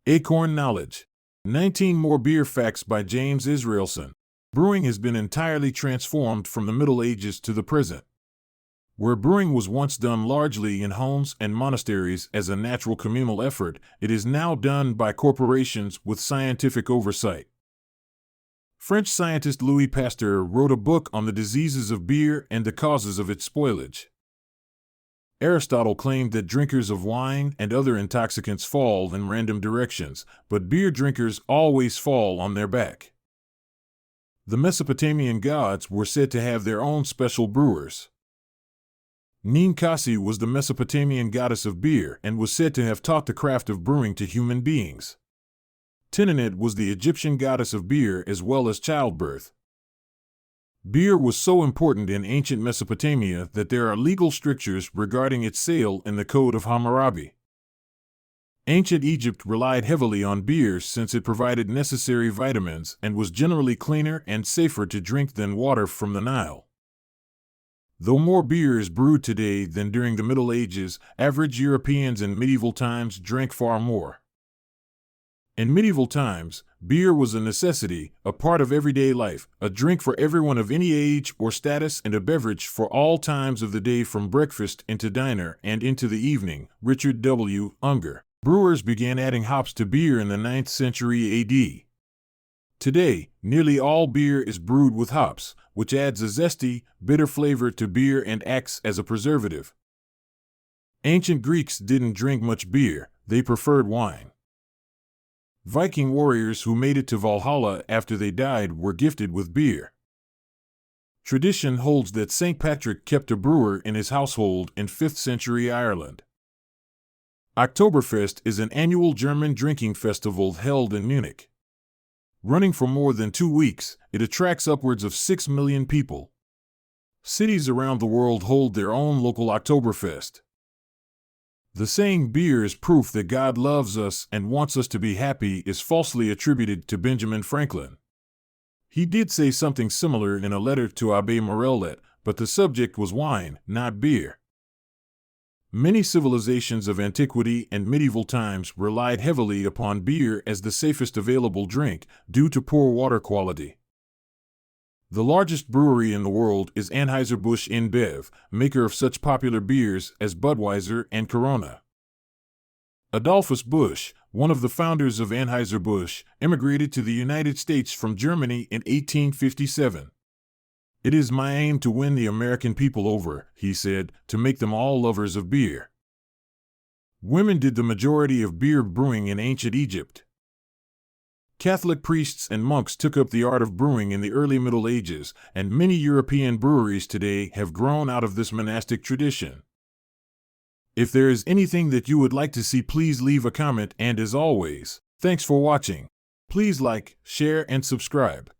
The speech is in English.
Acorn Knowledge. 19 More Beer Facts by James Israelson. Brewing has been entirely transformed from the Middle Ages to the present. Where brewing was once done largely in homes and monasteries as a natural communal effort, it is now done by corporations with scientific oversight. French scientist Louis Pasteur wrote a book on the diseases of beer and the causes of its spoilage. Aristotle claimed that drinkers of wine and other intoxicants fall in random directions, but beer drinkers always fall on their back. The Mesopotamian gods were said to have their own special brewers. Ninkasi was the Mesopotamian goddess of beer and was said to have taught the craft of brewing to human beings. Tinninet was the Egyptian goddess of beer as well as childbirth. Beer was so important in ancient Mesopotamia that there are legal strictures regarding its sale in the Code of Hammurabi. Ancient Egypt relied heavily on beer since it provided necessary vitamins and was generally cleaner and safer to drink than water from the Nile. Though more beer is brewed today than during the Middle Ages, average Europeans in medieval times drank far more. In medieval times, beer was a necessity, a part of everyday life, a drink for everyone of any age or status and a beverage for all times of the day from breakfast into dinner and into the evening. Richard W. Unger. Brewers began adding hops to beer in the 9th century AD. Today, nearly all beer is brewed with hops, which adds a zesty, bitter flavor to beer and acts as a preservative. Ancient Greeks didn't drink much beer, they preferred wine. Viking warriors who made it to Valhalla after they died were gifted with beer. Tradition holds that St. Patrick kept a brewer in his household in 5th century Ireland. Oktoberfest is an annual German drinking festival held in Munich. Running for more than 2 weeks, it attracts upwards of 6 million people. Cities around the world hold their own local Oktoberfest. The saying "beer is proof that God loves us and wants us to be happy" is falsely attributed to Benjamin Franklin. He did say something similar in a letter to Abbé Morellet, but the subject was wine, not beer. Many civilizations of antiquity and medieval times relied heavily upon beer as the safest available drink, due to poor water quality. The largest brewery in the world is Anheuser-Busch InBev, maker of such popular beers as Budweiser and Corona. Adolphus Busch, one of the founders of Anheuser-Busch, immigrated to the United States from Germany in 1857. "It is my aim to win the American people over," he said, "to make them all lovers of beer." Women did the majority of beer brewing in ancient Egypt. Catholic priests and monks took up the art of brewing in the early Middle Ages, and many European breweries today have grown out of this monastic tradition. If there is anything that you would like to see, please leave a comment, and as always, thanks for watching. Please like, share, and subscribe.